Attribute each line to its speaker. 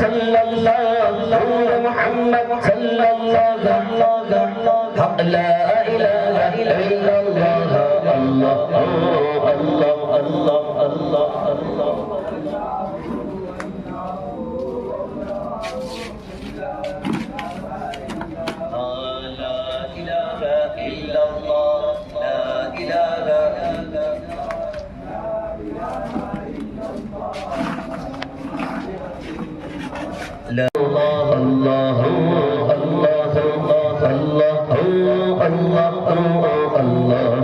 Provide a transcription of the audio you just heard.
Speaker 1: সাল্লাল্লাহু মুহাম্মদ সাল্লাল্লাহু হক লা ইলাহা ইল্লাল্লাহ আল্লাহ আল্লাহ আল্লাহ আল্লাহ আল্লাহ الله الله الله الله الله